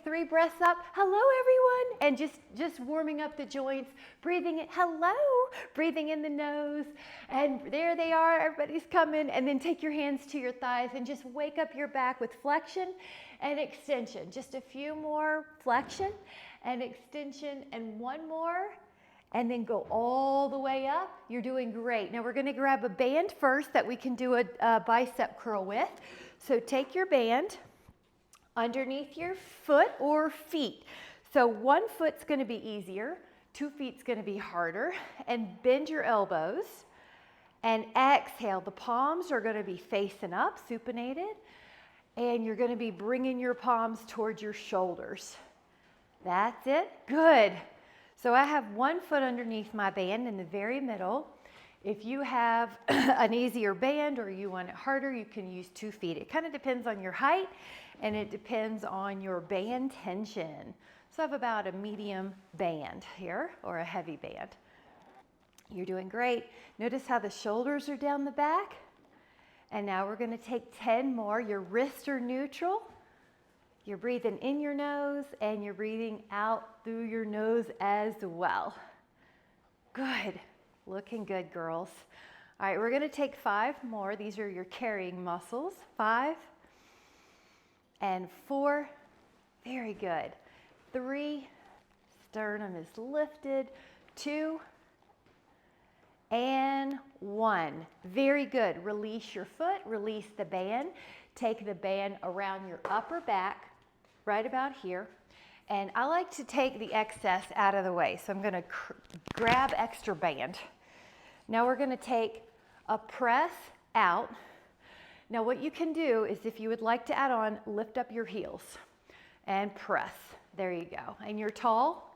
take 3 breaths up. Hello, everyone. And just warming up the joints, breathing in, hello, breathing in the nose. And there they are, everybody's coming. And then take your hands to your thighs and just wake up your back with flexion and extension. Just a few more flexion and extension and one more. And then go all the way up. You're doing great. Now we're gonna grab a band first that we can do a bicep curl with. So take your band underneath your foot or feet. So 1 foot's gonna be easier, 2 feet's gonna be harder, and bend your elbows and exhale. The palms are gonna be facing up, supinated, and you're gonna be bringing your palms towards your shoulders. That's it, good. So I have 1 foot underneath my band in the very middle. If you have an easier band or you want it harder, you can use 2 feet. It kind of depends on your height and it depends on your band tension. So I have about a medium band here or a heavy band. You're doing great. Notice how the shoulders are down the back. And now we're gonna take 10 more. Your wrists are neutral. You're breathing in your nose and you're breathing out through your nose as well. Good, looking good, girls. All right, we're gonna take 5 more. These are your carrying muscles. 5 and 4, very good. 3, sternum is lifted. 2 and 1, very good. Release your foot, release the band. Take the band around your upper back, right about here. And I like to take the excess out of the way. So I'm gonna grab extra band. Now we're gonna take a press out. Now what you can do is if you would like to add on, lift up your heels and press. There you go. And you're tall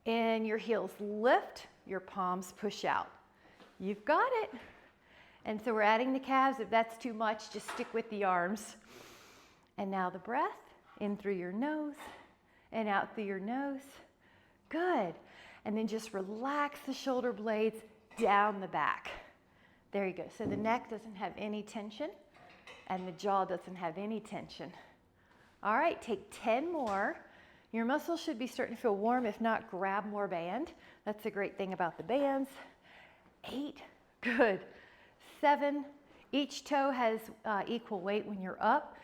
and your heels lift, your palms push out. You've got it. And so we're adding the calves. If that's too much, just stick with the arms. And now the breath, in through your nose and out through your nose. Good. And then just relax the shoulder blades down the back. There you go. So the neck doesn't have any tension and the jaw doesn't have any tension. All right, take 10 more. Your muscles should be starting to feel warm. If not, grab more band. That's the great thing about the bands. 8, good. 7, each toe has equal weight when you're up.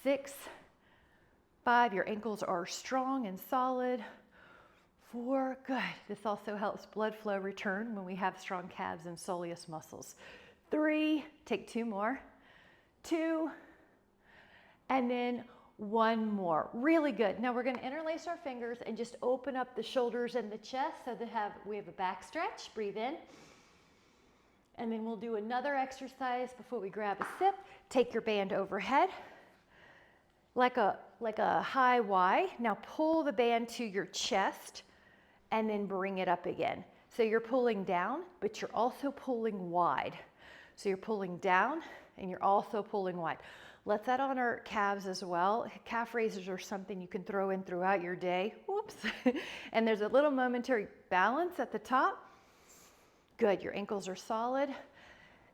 6, 5, your ankles are strong and solid. 4, good. This also helps blood flow return when we have strong calves and soleus muscles. 3, take 2 more. 2, and then 1 more. Really good. Now we're going to interlace our fingers and just open up the shoulders and the chest so that we have a back stretch. Breathe in. And then we'll do another exercise before we grab a sip. Take your band overhead like a high Y. Now pull the band to your chest and then bring it up again. So you're pulling down, but you're also pulling wide. So you're pulling down and you're also pulling wide. Let's add on our calves as well. Calf raises are something you can throw in throughout your day. Whoops. And there's a little momentary balance at the top. Good, your ankles are solid.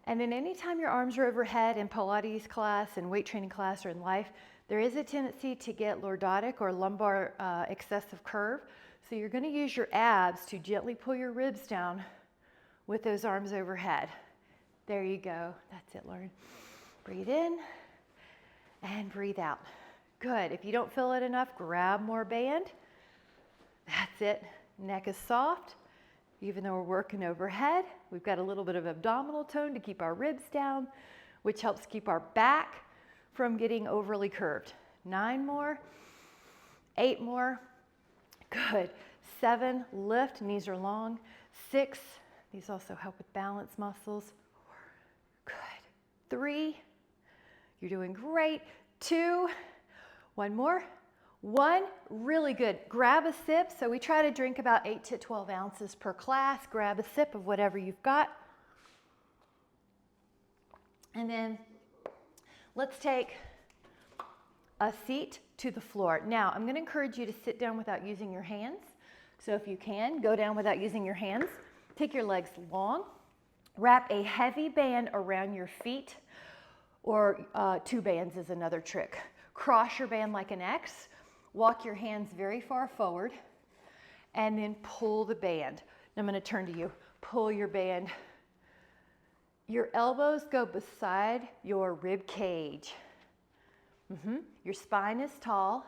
And then anytime your arms are overhead in Pilates class and weight training class or in life, there is a tendency to get lordotic or lumbar excessive curve. So you're gonna use your abs to gently pull your ribs down with those arms overhead. There you go, that's it, Lauren. Breathe in and breathe out. Good, if you don't feel it enough, grab more band. That's it, neck is soft. Even though we're working overhead, we've got a little bit of abdominal tone to keep our ribs down, which helps keep our back from getting overly curved. 9 more, 8 more, good. 7, lift, knees are long. 6, these also help with balance muscles. 4, good. 3, you're doing great. 2, 1 more. 1, really good. Grab a sip. So we try to drink about 8 to 12 ounces per class. Grab a sip of whatever you've got. And then let's take a seat to the floor. Now, I'm going to encourage you to sit down without using your hands. So if you can, go down without using your hands. Take your legs long. Wrap a heavy band around your feet, or 2 bands is another trick. Cross your band like an X. walk your hands very far forward, and then pull the band. Now I'm going to turn to you. Pull your band. Your elbows go beside your rib cage. Your spine is tall.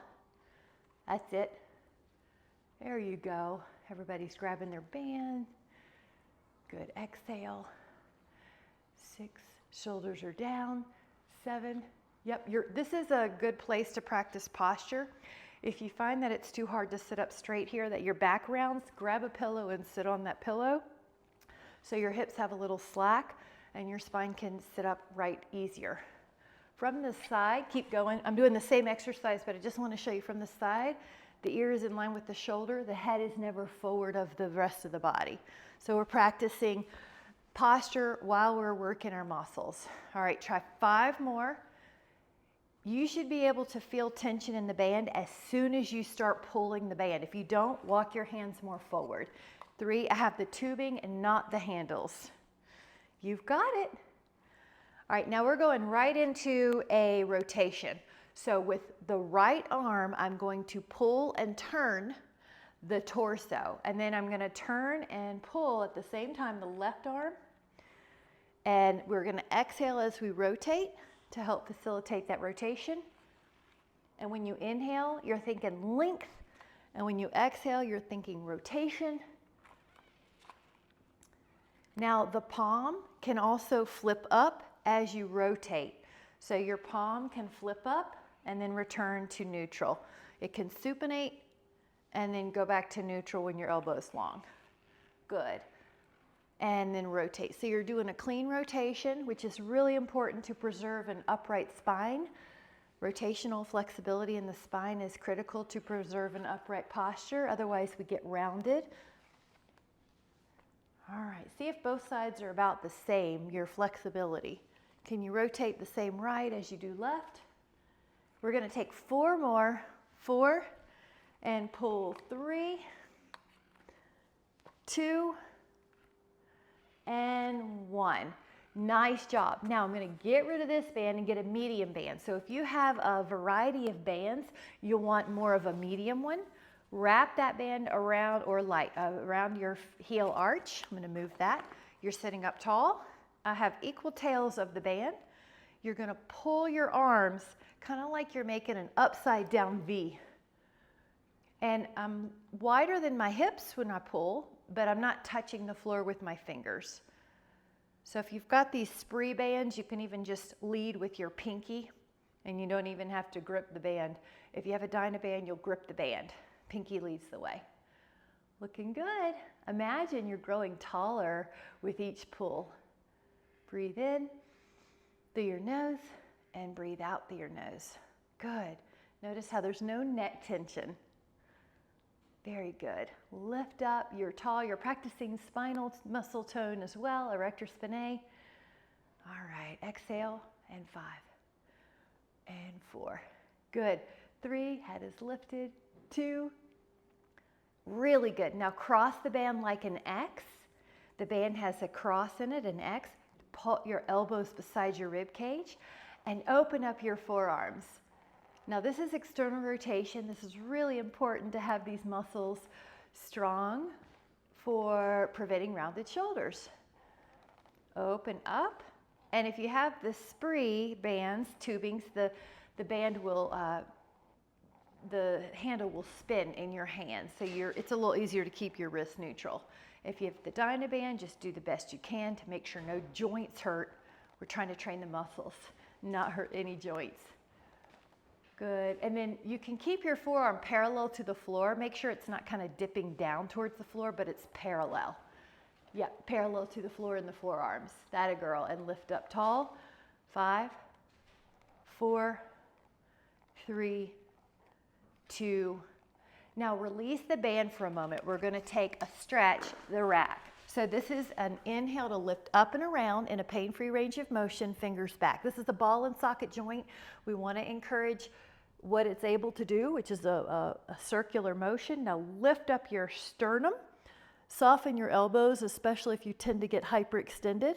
That's it. There you go. Everybody's grabbing their band. Good. Exhale. 6. Shoulders are down. 7. Yep. This is a good place to practice posture. If you find that it's too hard to sit up straight here, that your back rounds, grab a pillow and sit on that pillow so your hips have a little slack and your spine can sit up right easier. From the side, keep going. I'm doing the same exercise, but I just want to show you from the side. The ear is in line with the shoulder. The head is never forward of the rest of the body. So we're practicing posture while we're working our muscles. All right, try 5 more. You should be able to feel tension in the band as soon as you start pulling the band. If you don't, walk your hands more forward. 3, I have the tubing and not the handles. You've got it. All right, now we're going right into a rotation. So with the right arm, I'm going to pull and turn the torso. And then I'm going to turn and pull at the same time the left arm. And we're going to exhale as we rotate to help facilitate that rotation. And when you inhale, you're thinking length. And when you exhale, you're thinking rotation. Now the palm can also flip up as you rotate. So your palm can flip up and then return to neutral. It can supinate and then go back to neutral when your elbow is long. Good. And then rotate. So you're doing a clean rotation, which is really important to preserve an upright spine. Rotational flexibility in the spine is critical to preserve an upright posture. Otherwise, we get rounded. All right, see if both sides are about the same, your flexibility. Can you rotate the same right as you do left? We're going to take 4 more. 4, and pull 3, 2, and 1. Nice job. Now I'm going to get rid of this band and get a medium band. So if you have a variety of bands, you'll want more of a medium one. Wrap that band around or light around your heel arch. I'm going to move that. You're sitting up tall. I have equal tails of the band. You're going to pull your arms kind of like you're making an upside down V. And I'm wider than my hips when I pull, but I'm not touching the floor with my fingers. So if you've got these spree bands, you can even just lead with your pinky and you don't even have to grip the band. If you have a dynaband, you'll grip the band. Pinky leads the way. Looking good. Imagine you're growing taller with each pull. Breathe in through your nose and breathe out through your nose. Good. Notice how there's no neck tension. Very good. Lift up. You're tall. You're practicing spinal muscle tone as well, erector spinae. All right. Exhale. And 5. And 4. Good. 3. Head is lifted. 2. Really good. Now cross the band like an X. The band has a cross in it, an X. Pull your elbows beside your rib cage and open up your forearms. Now this is external rotation. This is really important to have these muscles strong for preventing rounded shoulders. Open up. And if you have the spree bands, tubings, the band will, the handle will spin in your hand. So it's a little easier to keep your wrist neutral. If you have the dynaband, just do the best you can to make sure no joints hurt. We're trying to train the muscles, not hurt any joints. Good. And then you can keep your forearm parallel to the floor. Make sure it's not kind of dipping down towards the floor, but it's parallel. Yeah, parallel to the floor in the forearms. That a girl. And lift up tall. 5, 4, 3, 2. Now release the band for a moment. We're going to take a stretch, the rack. So this is an inhale to lift up and around in a pain-free range of motion, fingers back. This is a ball and socket joint. We want to encourage what it's able to do, which is a circular motion. Now lift up your sternum. Soften your elbows, especially if you tend to get hyperextended.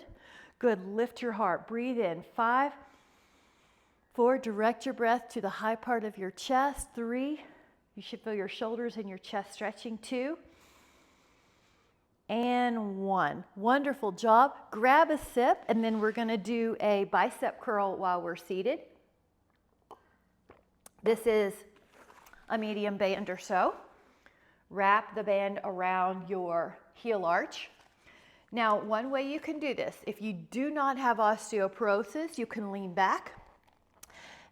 Good. Lift your heart. Breathe in. 5, 4. Direct your breath to the high part of your chest. 3, You should feel your shoulders and your chest stretching. 2 and 1. Wonderful job. Grab a sip, and then we're going to do a bicep curl while we're seated. This is a medium band or so. Wrap the band around your heel arch. Now, one way you can do this, if you do not have osteoporosis, you can lean back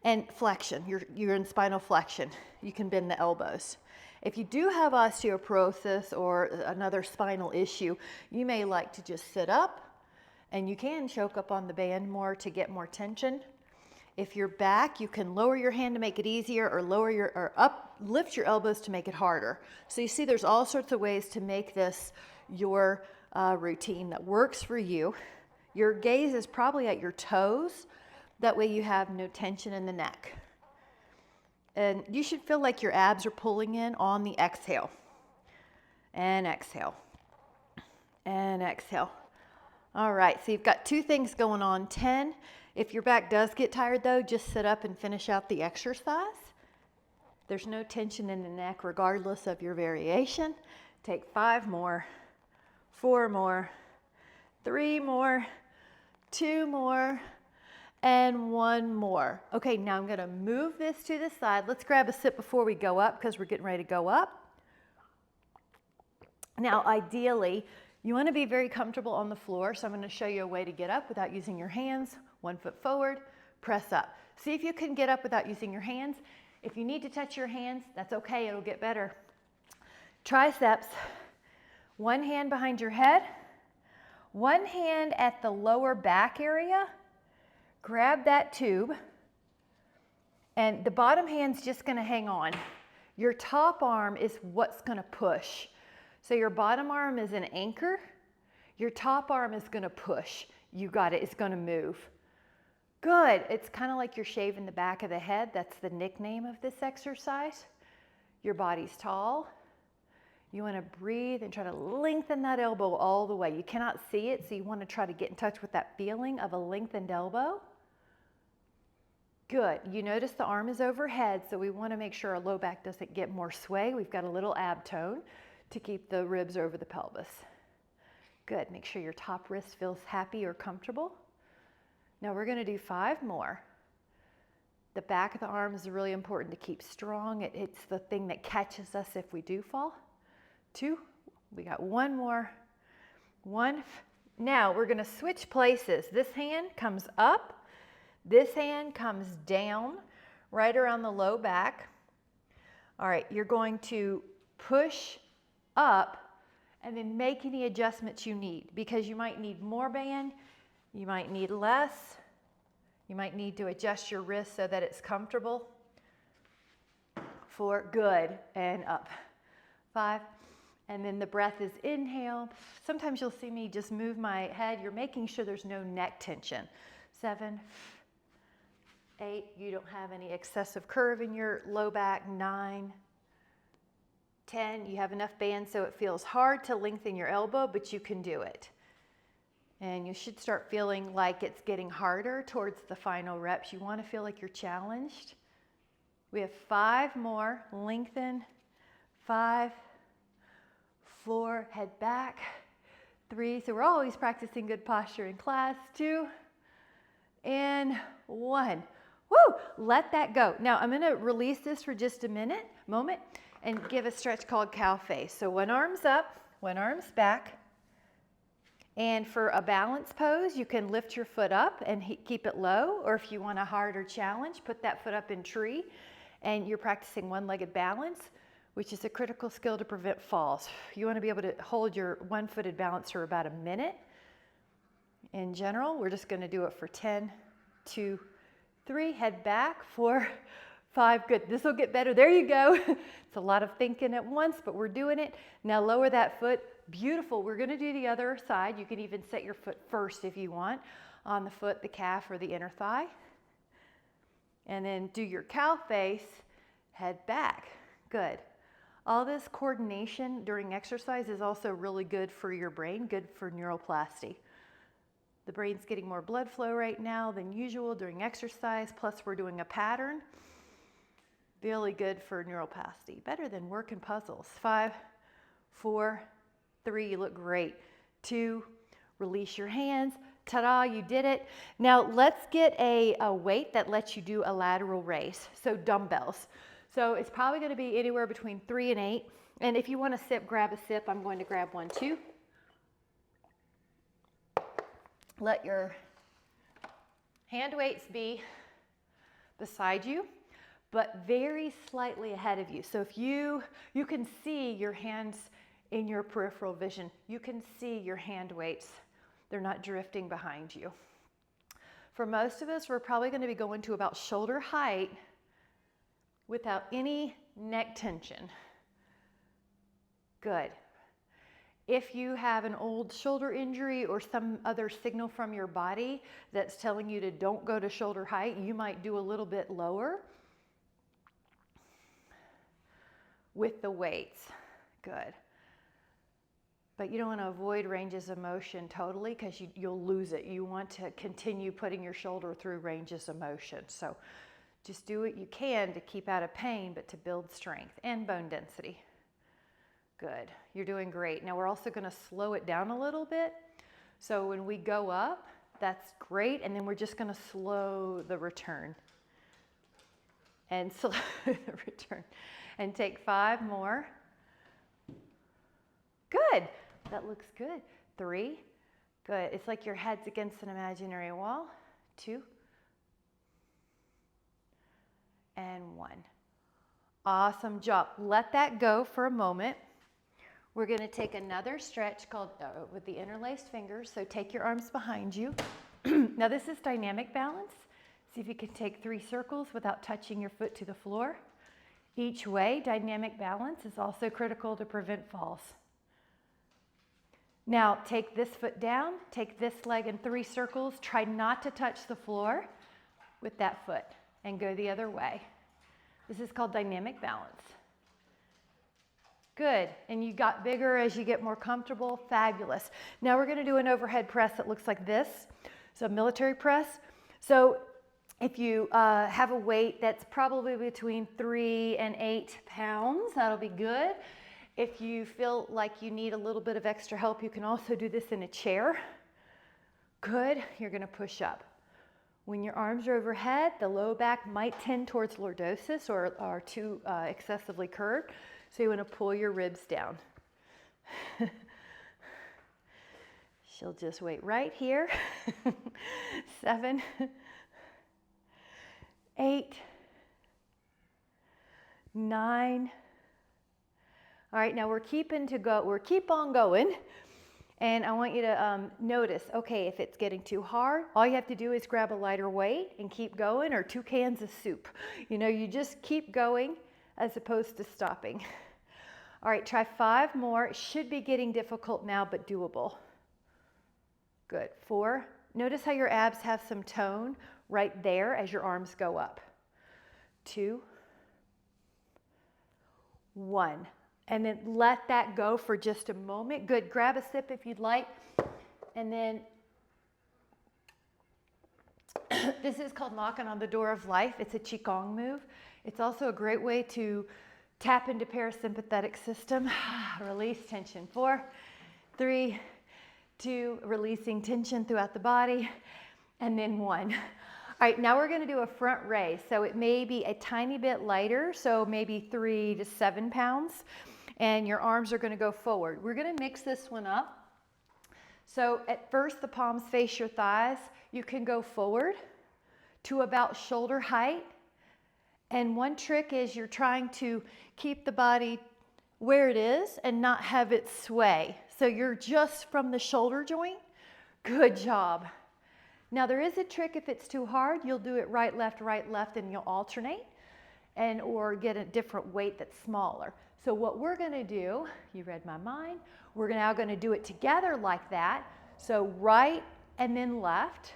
and flexion. You're in spinal flexion. You can bend the elbows. If you do have osteoporosis or another spinal issue, you may like to just sit up, and you can choke up on the band more to get more tension. If you're back, you can lower your hand to make it easier, or lift your elbows to make it harder. So you see, there's all sorts of ways to make this your routine that works for you. Your gaze is probably at your toes. That way you have no tension in the neck. And you should feel like your abs are pulling in on the exhale. And exhale. And exhale. All right, so you've got 2 things going on. 10. If your back does get tired though, just sit up and finish out the exercise. There's no tension in the neck regardless of your variation. Take 5 more, 4 more, 3 more, 2 more, and 1 more. Okay, now I'm going to move this to the side. Let's grab a sip before we go up because we're getting ready to go up. Now, ideally, you want to be very comfortable on the floor, so I'm going to show you a way to get up without using your hands. 1 foot forward, press up. See if you can get up without using your hands. If you need to touch your hands, that's okay, it'll get better. Triceps, 1 hand behind your head, 1 hand at the lower back area. Grab that tube, and the bottom hand's just going to hang on. Your top arm is what's going to push. So your bottom arm is an anchor. Your top arm is going to push. You got it. It's going to move. Good. It's kind of like you're shaving the back of the head. That's the nickname of this exercise. Your body's tall. You want to breathe and try to lengthen that elbow all the way. You cannot see it, so you want to try to get in touch with that feeling of a lengthened elbow. Good. You notice the arm is overhead, so we want to make sure our low back doesn't get more sway. We've got a little ab tone to keep the ribs over the pelvis. Good. Make sure your top wrist feels happy or comfortable. Now we're going to do 5 more. The back of the arm is really important to keep strong. It's the thing that catches us if we do fall. 2. We got 1 more. 1. Now we're going to switch places. This hand comes up. This hand comes down right around the low back. All right, you're going to push up and then make any adjustments you need, because you might need more band, you might need less, you might need to adjust your wrist so that it's comfortable. 4, good, and up. 5, and then the breath is inhale. Sometimes you'll see me just move my head. You're making sure there's no neck tension. 7, 8, you don't have any excessive curve in your low back. 9, 10, you have enough band so it feels hard to lengthen your elbow, but you can do it. And you should start feeling like it's getting harder towards the final reps. You want to feel like you're challenged. We have 5 more. Lengthen. 5, 4, head back. 3, so we're always practicing good posture in class. 2, and 1. Woo! Let that go. Now I'm going to release this for just a moment, and give a stretch called cow face. So 1 arm's up, 1 arm's back. And for a balance pose, you can lift your foot up and keep it low, or if you want a harder challenge, put that foot up in tree, and you're practicing one-legged balance, which is a critical skill to prevent falls. You want to be able to hold your one-footed balance for about a minute. In general, we're just going to do it for 10, 2, 3, head back, 4, 5, good. This will get better. There you go. It's a lot of thinking at once, but we're doing it. Now lower that foot. Beautiful. We're going to do the other side. You can even set your foot first if you want on the foot, the calf, or the inner thigh. And then do your cow face, head back. Good. All this coordination during exercise is also really good for your brain, good for neuroplasty. The brain's getting more blood flow right now than usual during exercise, plus we're doing a pattern. Really good for neuroplasticity. Better than working puzzles. 5, 4, 3, you look great. 2, release your hands. Ta-da, you did it. Now let's get a weight that lets you do a lateral raise. So dumbbells. So it's probably going to be anywhere between 3 and 8. And if you want to sip, grab a sip. I'm going to grab one too. Let your hand weights be beside you, but very slightly ahead of you. So if you can see your hands in your peripheral vision. You can see your hand weights. They're not drifting behind you. For most of us, we're probably going to be going to about shoulder height without any neck tension. Good. If you have an old shoulder injury or some other signal from your body that's telling you to don't go to shoulder height, you might do a little bit lower with the weights. Good. But you don't want to avoid ranges of motion totally because you'll lose it. You want to continue putting your shoulder through ranges of motion. So just do what you can to keep out of pain, but to build strength and bone density. Good. You're doing great. Now we're also going to slow it down a little bit. So when we go up, that's great. And then we're just going to slow the return. And slow the return. And take 5 more. Good. That looks good. 3. Good. It's like your head's against an imaginary wall. 2. And 1. Awesome job. Let that go for a moment. We're going to take another stretch called with the interlaced fingers. So take your arms behind you. Now this is dynamic balance. See if you can take 3 circles without touching your foot to the floor. Each way, dynamic balance is also critical to prevent falls. Now take this foot down, take this leg in 3 circles. Try not to touch the floor with that foot and go the other way. This is called dynamic balance. Good, and you got bigger as you get more comfortable. Fabulous. Now we're going to do an overhead press that looks like this. So a military press. So if you have a weight that's probably between 3 and 8 pounds, that'll be good. If you feel like you need a little bit of extra help, you can also do this in a chair. Good, you're going to push up. When your arms are overhead, the low back might tend towards lordosis or too excessively curved. So you want to pull your ribs down. She'll just wait right here. 7, 8, 9. All right, now we're keep on going. And I want you to notice, okay, if it's getting too hard, all you have to do is grab a lighter weight and keep going, or 2 cans of soup. You know, you just keep going as opposed to stopping. All right, try 5 more. It should be getting difficult now, but doable. Good. 4. Notice how your abs have some tone right there as your arms go up. 2, 1. And then let that go for just a moment. Good. Grab a sip if you'd like. And then this is called knocking on the door of life. It's a Qigong move. It's also a great way to tap into parasympathetic system. Release tension. 4, 3, 2, releasing tension throughout the body. And then 1. All right, now we're going to do a front raise. So it may be a tiny bit lighter, so maybe 3 to 7 pounds. And your arms are going to go forward. We're going to mix this one up. So at first, the palms face your thighs. You can go forward to about shoulder height. And one trick is you're trying to keep the body where it is and not have it sway. So you're just from the shoulder joint. Good job. Now there is a trick if it's too hard. You'll do it right, left, and you'll alternate or get a different weight that's smaller. So what we're going to do, you read my mind, we're now going to do it together like that. So right and then left.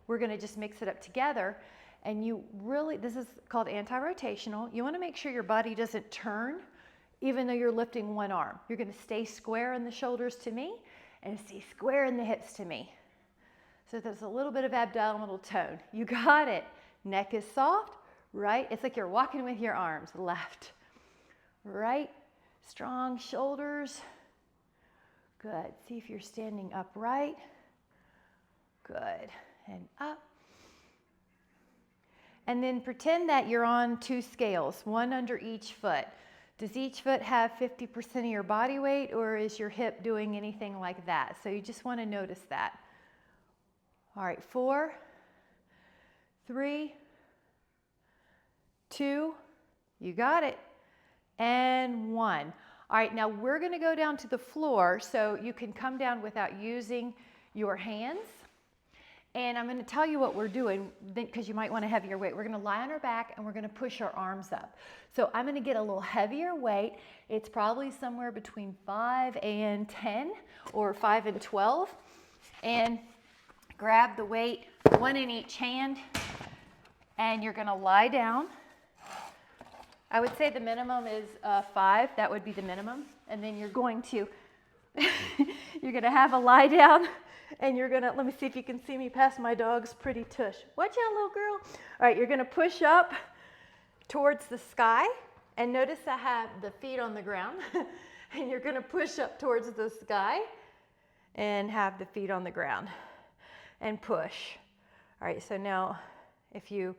We're going to just mix it up together. And you really, this is called anti-rotational. You want to make sure your body doesn't turn even though you're lifting one arm. You're going to stay square in the shoulders to me and stay square in the hips to me. So there's a little bit of abdominal tone. You got it. Neck is soft. right. It's like you're walking with your arms. Left, right. Strong shoulders. Good. See if you're standing upright. Good. And up. And then pretend that you're on 2 scales, one under each foot. Does each foot have 50% of your body weight, or is your hip doing anything like that? So you just want to notice that. All right, 4, 3, 2, you got it, and 1. All right, now we're going to go down to the floor, so you can come down without using your hands. And I'm going to tell you what we're doing, because you might want to have your weight. We're going to lie on our back and we're going to push our arms up. So I'm going to get a little heavier weight. It's probably somewhere between 5 and 10 or 5 and 12. And grab the weight, one in each hand, and you're going to lie down. I would say the minimum is 5. That would be the minimum. And then you're going to have a lie down. And you're gonna, let me see if you can see me past my dog's pretty tush. Watch out, little girl. All right, you're gonna push up towards the sky. And notice I have the feet on the ground. And you're gonna push up towards the sky and have the feet on the ground. And push. All right, so now if you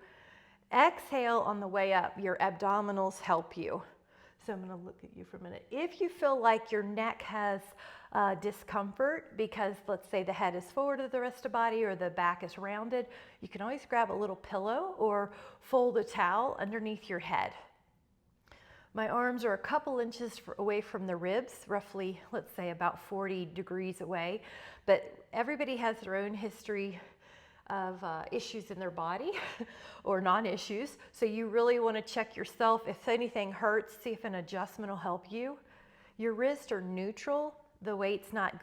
exhale on the way up, your abdominals help you. So I'm gonna look at you for a minute. If you feel like your neck has discomfort because, let's say, the head is forward of the rest of the body or the back is rounded, you can always grab a little pillow or fold a towel underneath your head. My arms are a couple inches away from the ribs, roughly, let's say, about 40 degrees away, but everybody has their own history of issues in their body or non-issues, so you really want to check yourself. If anything hurts, see if an adjustment will help you. Your wrists are neutral. The weight's not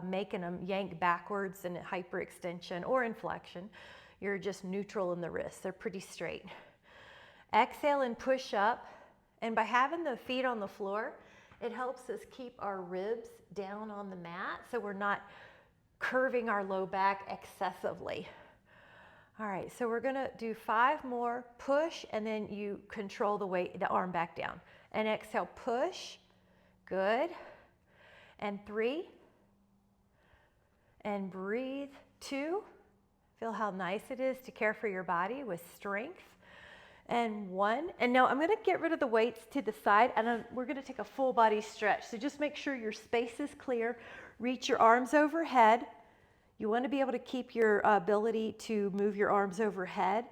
making them yank backwards in hyperextension or inflection. You're just neutral in the wrists. They're pretty straight. Exhale and push up. And by having the feet on the floor, it helps us keep our ribs down on the mat so we're not curving our low back excessively. All right, so we're gonna do 5 more. Push, and then you control the weight, the arm back down. And exhale, push. Good. And 3, and breathe. 2, feel how nice it is to care for your body with strength. And 1, and now I'm going to get rid of the weights to the side, and we're going to take a full body stretch. So just make sure your space is clear. Reach your arms overhead. You want to be able to keep your ability to move your arms overhead.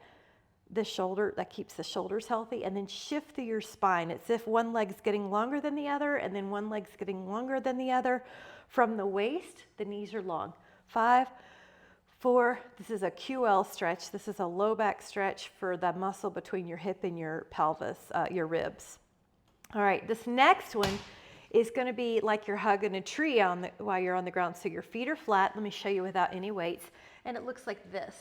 The shoulder, that keeps the shoulders healthy, and then shift through your spine. It's if one leg's getting longer than the other, and then one leg's getting longer than the other. From the waist, the knees are long. 5, 4, this is a QL stretch. This is a low back stretch for the muscle between your hip and your pelvis, your ribs. All right, this next one is going to be like you're hugging a tree while you're on the ground. So your feet are flat. Let me show you without any weights. And it looks like this.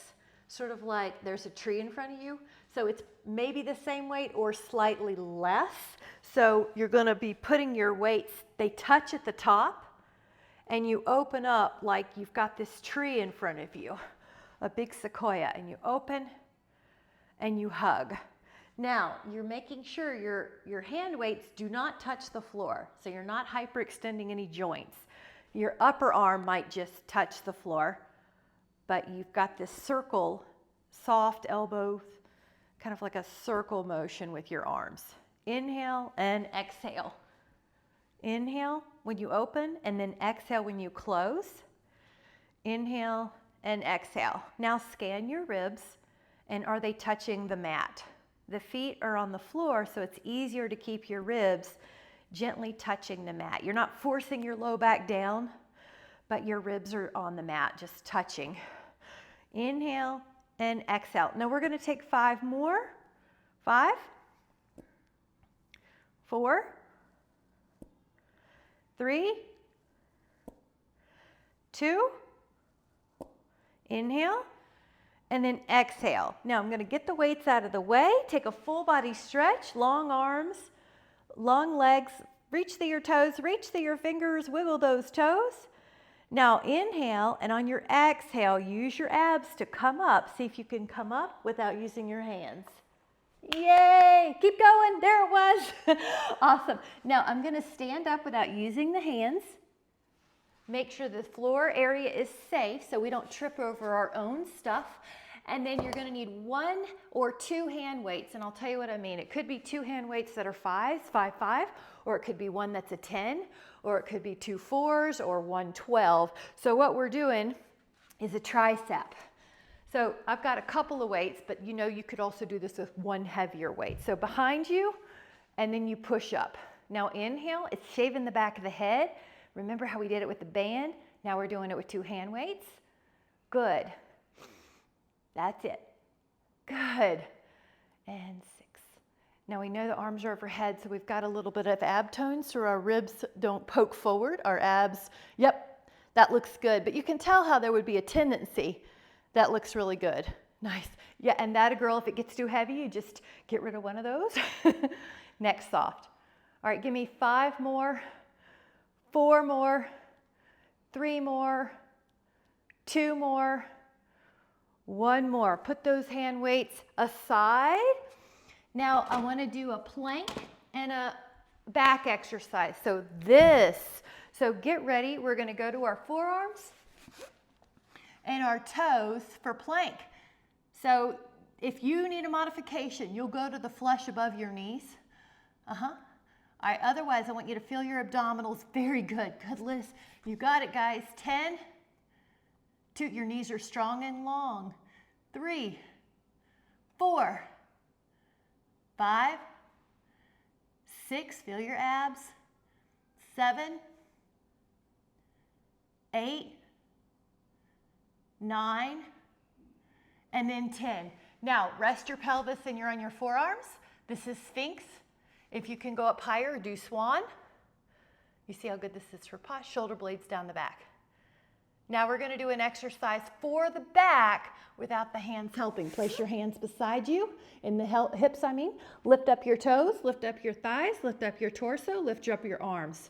Sort of like there's a tree in front of you. So it's maybe the same weight or slightly less. So you're going to be putting your weights, they touch at the top, and you open up like you've got this tree in front of you, a big sequoia, and you open and you hug. Now, you're making sure your hand weights do not touch the floor, so you're not hyperextending any joints. Your upper arm might just touch the floor, but you've got this circle, soft elbow, kind of like a circle motion with your arms. Inhale and exhale. Inhale when you open, and then exhale when you close. Inhale and exhale. Now scan your ribs, and are they touching the mat? The feet are on the floor, so it's easier to keep your ribs gently touching the mat. You're not forcing your low back down, but your ribs are on the mat, just touching. Inhale and exhale. Now we're going to take 5 more. 5, 4, 3, 2, inhale, and then exhale. Now I'm going to get the weights out of the way, take a full body stretch, long arms, long legs, reach through your toes, reach through your fingers, wiggle those toes. Now inhale, and on your exhale, use your abs to come up. See if you can come up without using your hands. Yay, keep going, there it was. Awesome. Now I'm gonna stand up without using the hands. Make sure the floor area is safe so we don't trip over our own stuff. And then you're gonna need 1 or 2 hand weights, and I'll tell you what I mean. It could be 2 hand weights that are 5s, 5, 5, or it could be one that's a 10, or it could be 2 4s or 1 12. So what we're doing is a tricep. So I've got a couple of weights, but you know you could also do this with 1 heavier weight. So behind you, and then you push up. Now inhale, it's shaving the back of the head. Remember how we did it with the band? Now we're doing it with 2 hand weights. Good. That's it. Good. And 6. Now we know the arms are overhead, so we've got a little bit of ab tone so our ribs don't poke forward. Our abs, yep, that looks good. But you can tell how there would be a tendency. That looks really good. Nice. Yeah, and that, girl, if it gets too heavy, you just get rid of one of those. Neck soft. All right, give me 5 more, 4 more, 3 more, 2 more, 1 more. Put those hand weights aside. Now I want to do a plank and a back exercise. So get ready. We're going to go to our forearms and our toes for plank. So if you need a modification, you'll go to the flush above your knees. All right, otherwise I want you to feel your abdominals. Very good. Good, Liz. You got it, guys. 10. 2, your knees are strong and long. 3, 4, 5, 6, feel your abs. 7, 8, 9, and then 10. Now, rest your pelvis and you're on your forearms. This is Sphinx. If you can go up higher, do Swan. You see how good this is for posture, shoulder blades down the back. Now we're going to do an exercise for the back without the hands helping. Place your hands beside you, in the hips I mean. Lift up your toes, lift up your thighs, lift up your torso, lift up your arms.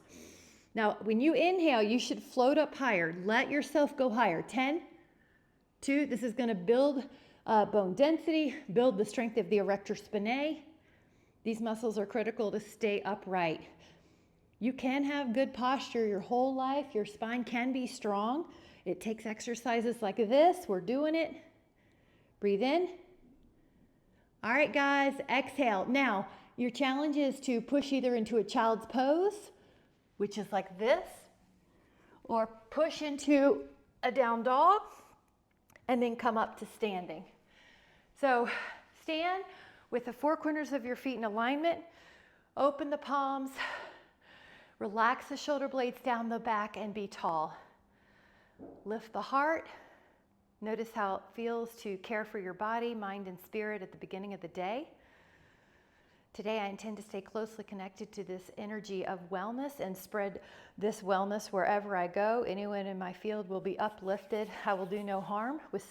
Now when you inhale, you should float up higher. Let yourself go higher. 10, 2, this is going to build bone density, build the strength of the erector spinae. These muscles are critical to stay upright. You can have good posture your whole life. Your spine can be strong. It takes exercises like this. We're doing it. Breathe in. All right, guys, exhale. Now, your challenge is to push either into a child's pose, which is like this, or push into a down dog, and then come up to standing. So stand with the 4 corners of your feet in alignment. Open the palms. Relax the shoulder blades down the back and be tall. Lift the heart. Notice how it feels to care for your body, mind, and spirit at the beginning of the day. Today, I intend to stay closely connected to this energy of wellness and spread this wellness wherever I go. Anyone in my field will be uplifted. I will do no harm with so